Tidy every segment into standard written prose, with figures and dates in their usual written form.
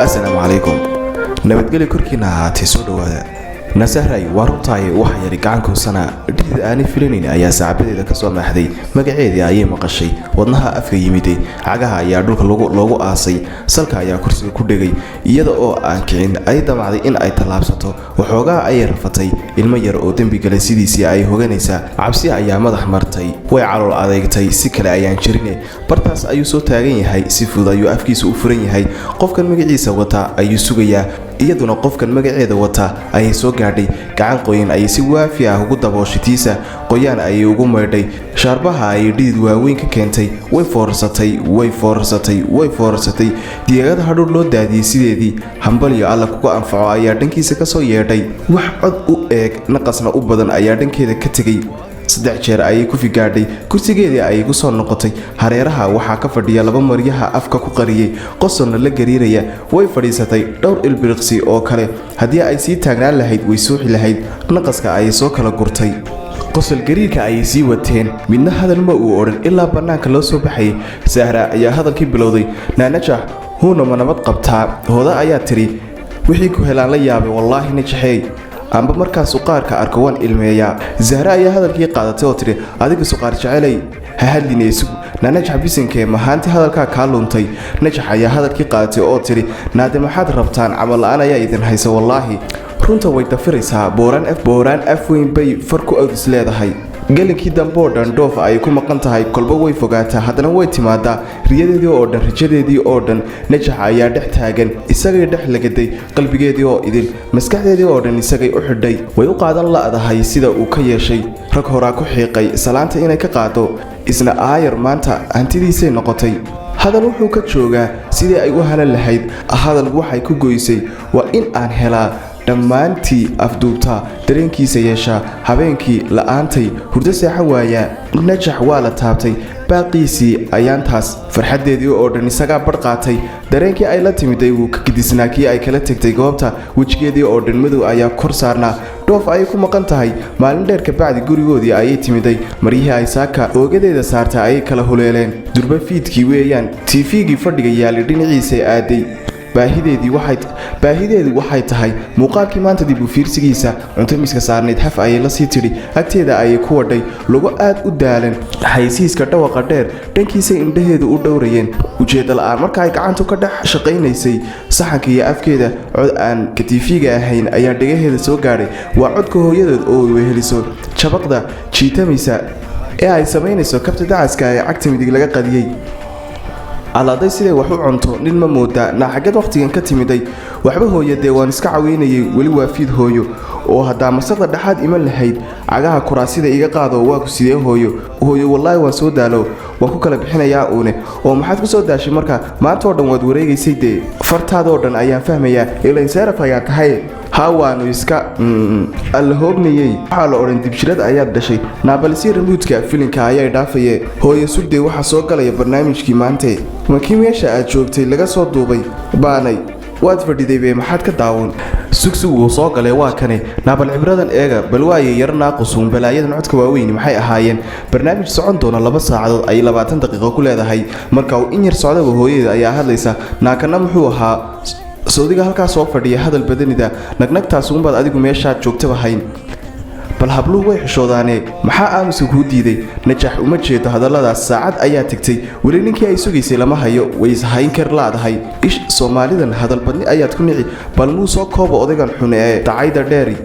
السلام عليكم nabadgelyo korkiina ahaatay soo dhawaada nasahray waa runtaay waxa yari gacanku sana dhid aan filanin ayaa saacadeeda ka soo maaxday magaceedii ayay maqashay wadnaha afka yimiday cagaha ayaa dhulka loogu aasay salka ayaa kursiga ku dhigay iyada oo aan kicin ay damacday in ay talaabsato waxoogaa ay rafatay ilmo yar oo dambi galay sidiisii ay hoganaysaa cabsi ayaa madax martay way calool adeegtay si kale ayaan jirine bartaas ayuu soo taagan yahay si fudud ayuu afkiisa u furan yahay qofkan magaciisa wata ayuu sugayaa iyaduna qofkan magaceeda wata ayay soo gaadhay gacan qoyan ay si waafi ah ugu dabooshiisa qoyaan ay ugu meedhay shaarbaha ay dhid waaweyn ka keentay way foorsatay diyaagada hadhur loo daadiyay sideedii hambaliyo alla kuga anfaco ayaa dhankiisa ka soo yeedhay wax cod u eeg naqasna u badan ayaa dhankeeda ka tegay 3 jeer ayay ku figaadhay kursigeedii ayay ku soo noqotay hareeraha waxaa ka fadhiya laba maryaha afka ku qariyay qosonna la gariiraya way fadhiisatay dhowr ilbiriqsi oo kale haddii ay sii taagnaan lahayd way suuxi lahayd naqaska ayay soo kala gurtay qosol gariirka ayay sii wateen midna hadal ma uu odhan ilaa bannaanka loo soo baxayay sahra ayaa hadalkii bilowday naanajax huuna ma nabad qabtaa hooda ayaa tiri wixii ku helaan la yaabay wallaahi najaxeey amba markaas qaarka arko waan ilmeeyaa zahra ayaa hadalkii qaadatay oo tiri adiga suqaar jecelay ha hadlinayso naanajax bisinkee mahaanti hadalka ka luntay najax ayaa hadalkii qaadatay oo tiri naade maxaad rabtaan camal la'aan ayaa idin haysa wallaahi runta way dafiraysaa booraan af weyn bay far ku awdis leedahay galinkii dambe oo dhan dhoof ay ku maqan tahay kolba way fogaataa haddana way timaadaa riyadeedii oo dhan rajadeedii oo dhan najax ayaa dhex taagan isagay dhex lagaday qalbigeedii oo idil maskaxdeedii oo dhan isagay u xidhay way u qaadan la'dahay sida uu ka yeeshay rag horaa ku xiiqay salaanta inay ka qaado isna aayar maanta hantidiisay noqotay hadal wuxuu ka joogaa sidii ay u halan lahayd hadal waxay ku goysay waa in aan helaa dhammaantii afduubtaa dareenkiisa yeeshaa habeenkii la'aantay hurdo seexan waayaa najax waa la taabtay baaqiisii ayaantaas farxadeedii oo dhan isagaa badh qaatay dareenkii ay la timiday wuu ka gidisnaa kii ay kala tegtay goobta wejigeedii oo dhan madow ayaa kor saarnaa dhoof ayay ku maqan tahay maalin dheer ka bacdi gurigoodii ayay timiday maryihii ay saaka oogadeeda saartay ayay kala huleeleen durba fiidkii weeyaan tiifigii fadhiga yaalay dhinaciisay aaday baahideedu waxay tahay muuqaalkii maanta dib u fiirsigiisa cunto miska saarnayd haf ayay la sii tidhi agteeda ayay ku wadhay lagu aad u daalan haysiiska dhawaqa dheer dhankiisay indhaheedu u dhowrayeen ujeedda la'aan marka ay gacantu ka dhex shaqaynaysay saxanka iyo afkeeda cod aan katiifiga ahayn ayaa dhagaheeda soo gaadhay waa codka hooyadeed oo weheliso jabaqda jiitamaysa ee ay samaynayso kabta dacaska ee cagta midig laga qadiyey alaaday siday wax u cunto nin ma moodaa naaxagad wakhtigan ka timiday waxba hooyadee waan iska caweynayay weli waa fiid hooyo oo haddaa masaqda dhexaad iman lahayd cagaha kuraasida iga qaado waa ku sidee hooyo wallaahi waan soo daalo waan ku kala bixinayaa uune oo maxaad ku soo daashay marka maanta oo dhan waad wareegaysay dee fartaadoo dhan ayaan fahmayaa ilayn seeraf ayaa tahay hawaanu iska alla hoognayay waxaa la odhan dibjirad ayaad dhashay naabalsi ramuudka filinka ayay dhaafayee hooyo sugdee waxaa soo galaya barnaamijkii maante markii meesha aad joogtay laga soo duubay baanay waad fadhiday bee maxaad ka daawan sugsug wuu soo galay waa kane naabal cibradan eega bal waaye yar naaqusuun balaayadan codka waaweyn maxay ahaayeen barnaamij socon doona 2 saacadood ay 20 daqiiqo ku leedahay marka uu in yar socdaba hooyadeeda ayaa hadlaysa naakana muxuu ahaa soodiga halkaas soo fadhiya hadal badanida nagnagtaas uunbaad adigu meeshaad joogtaba hayn bal habluhu way xishoodaane maxaa aamuska kuu diiday najax uma jeedo hadalladaas saacad ayaa tagtay weli ninkii ay sugaysay lama hayo way ishayn kar laadahay ish soomaalidan hadalbadni ayaad ku nici bal muu soo kooba odagan xun ee dacayda dheeri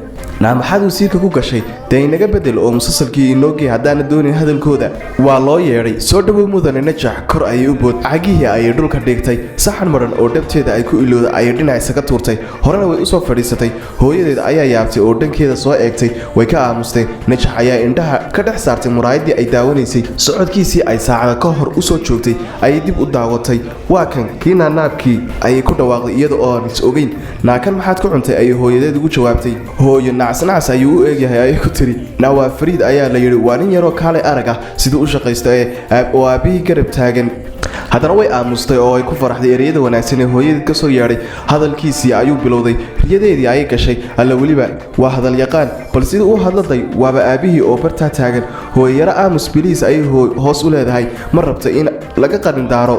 maxaad wasiirka ku gashay dee inaga bedel oo musalsalkii inoogii haddaana doonin hadalkooda waa loo yeedhay soo dhawow mudane najax kor ayay u bood cagihii ayay dhulka dhigtay saxan madhan oo dhabteeda ay ku ilowda ayay dhinac isaga tuurtay horena way u soo fadhiisatay hooyadeed ayaa yaabtay oo dhankeeda soo eegtay way ka aamustay najax ayaa indhaha ka dhex saartay muraayadii ay daawanaysay socodkiisii ay saacada ka hor u soo joogtay ayay dib u daawatay waa kan kii naanaabkii ayay ku dhawaaqday iyada oo aan is ogeyn naakan maxaad ku cuntay ayay hooyadeed ugu jawaabtay hooyo nacas ayuu u eegyahay ayay ku tiri nawaa fariid ayaa la yidhi waa nin yaroo kaalay arag ah siduu u shaqaysto oo aabbihii garab taagan haddana way aamustay oo ay ku faraxday ereyada wanaagsan ee hooyadeed ka soo yeedhay hadalkiisii ayuu bilowday riyadeedii ayay gashay alla weliba waa hadal yaqaan bal sida uu hadladay waaba aabihii oo bartaa taagan hooyayaro aamus biliis ayay hoos u leedahay ma rabta in laga qarindaaro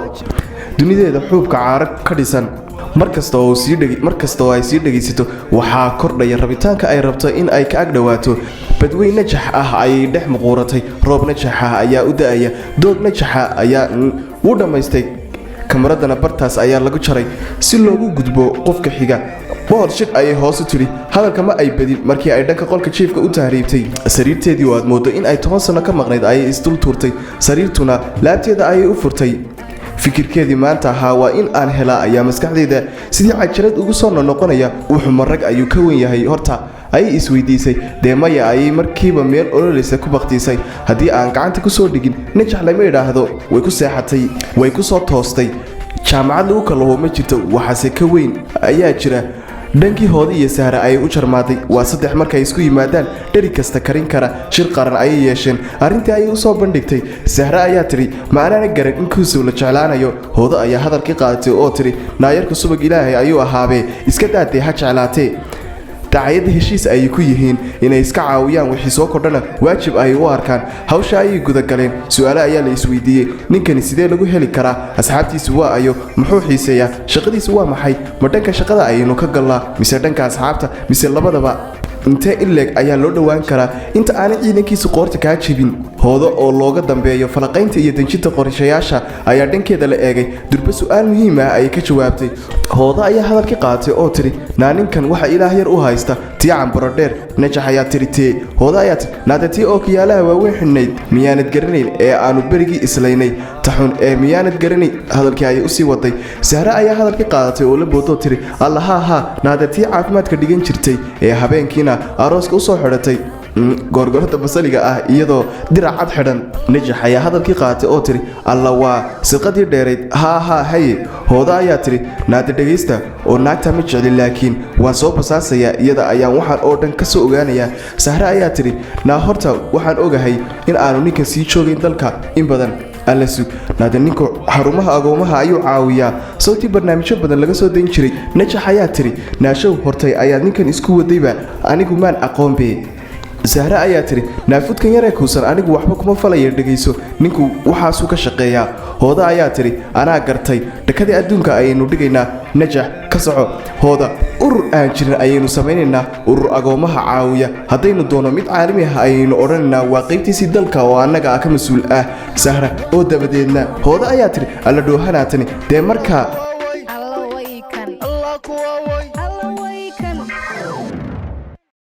dunideeda xuubka caaro ka dhisan markasta oo ay sii dhegaysato waxaa kordhaya rabitaanka ay rabto in ay ka agdhowaato badweyn najax ah ayay dhex muquuratay roob najaxa ayaa u da'aya doog najaxa ayaa u dhammaystay kamaradana bartaas ayaa lagu jaray si loogu gudbo qofka xiga bohol shidh ayay hoos u tidhi hadalka ma ay badin markii ay dhanka qolka jiifka u tahriibtay sariirteedii oo aad mooddo in ay 10 sano ka maqnayd ayay isdul tuurtay sariirtuna laabteeda ayay u furtay fikirkeedii maanta ahaa waa in aan helaa ayaa maskaxdayda sidii cajalad ugu soo noqonaya wuxuu marag ayuu ka wen yahay horta ayay isweydiisay dee maya ayay markiiba meel ololaysa ku bakhtiisay haddii aan gacanta ku soo dhigin najax lama idhaahdo way ku seexatay way ku soo toostay jaamacad lagu kalaho ma jirto waxaase ka weyn ayaa jira dhankii Hooda iyo Sahra ayay u jarmaaday waa saddex markay isku yimaadaan dhari kasta karin kara shir qaran ayay yeesheen arrintii ayay u soo bandhigtay Sahra ayaa tiri ma aanan garan in kuusoo la jeclaanayo Hooda ayaa hadalkii qaadatay oo tiri naayarku subag Ilaahay ayuu ahaabe iska daatay ha jeclaatee dacayada heshiis ay ku yihiin inay iska caawiyaan wixii soo kordhana waajib ay u arkaan hawsha ay guda galeen su'aalo ayaa la isweydiiyay ninkani sidee lagu heli karaa asxaabtiisu waa ayo muxuu xiiseeyaa shaqadiisu waa maxay ma dhanka shaqada aynu ka galnaa mise dhanka asxaabta mise labadaba intee ileeg ayaa loo dhawaan karaa inta aanay ciidankiisu qoorta kaa jibin Hooda oo looga dambeeyo falaqaynta iyo dejinta qorshayaasha ayaa dhankeeda la eegay durba su'aal muhiim ah ay ka jawaabtay Hooda ayaa hadalkii qaatay oo tiri naaninkan waxa ilaah yar u haysta tii cambaro dheer najax ayaa tiri tee Hooda ayaa tiri naadatii oo kiyaalaha waaweyn xidhnayd miyaanad garanayn ee aanu berigii islaynay taxun ee miyaanad garanay hadalkii ayay u sii waday Sahra ayaa hadalkii qaadatay oo la boodoo tiri allaha naadatii caafimaadka dhigan jirtay ee habeenkiina arooska u soo xidhatay goorgorada basaliga ah iyadoo dirac cad xidhan najax ayaa hadalkii qaatay oo tiri alla waa siqadii dheerayd haye Hooda ayaa tiri naada dhageysta oo naagta ma jecli laakiin waan soo basaasaya iyada ayaan waxaan oo dhan ka soo ogaanayaa Sahra ayaa tiri naa horta waxaan ogahay in aanu ninkan sii joogin dalka in badan alla sug naada ninku xarumaha agoomaha ayuu caawiyaa sawtii barnaamijyo badan laga soo dayn jiray najax ayaa tiri naashow hortay ayaa ninkan isku wadayba anigu maan aqoonbe Sahra ayaa tiri naafudkan yar ee kuusan anigu waxba kuma falaya dhageyso ninku waxaasuu ka shaqeeyaa Hooda ayaa tiri anaa gartay dhakadii adduunka ayaynu dhigaynaa najax ka soco Hooda urur aan jirin ayaynu samaynaynaa urur agoomaha caawiya haddaynu doono mid caalami ah ayaynu odhanaynaa waa qaybtiisii dalka oo annaga ka mas'uul ah Sahra oo dabadeedna Hooda ayaa tiri alla dhoohanaatani dee markaa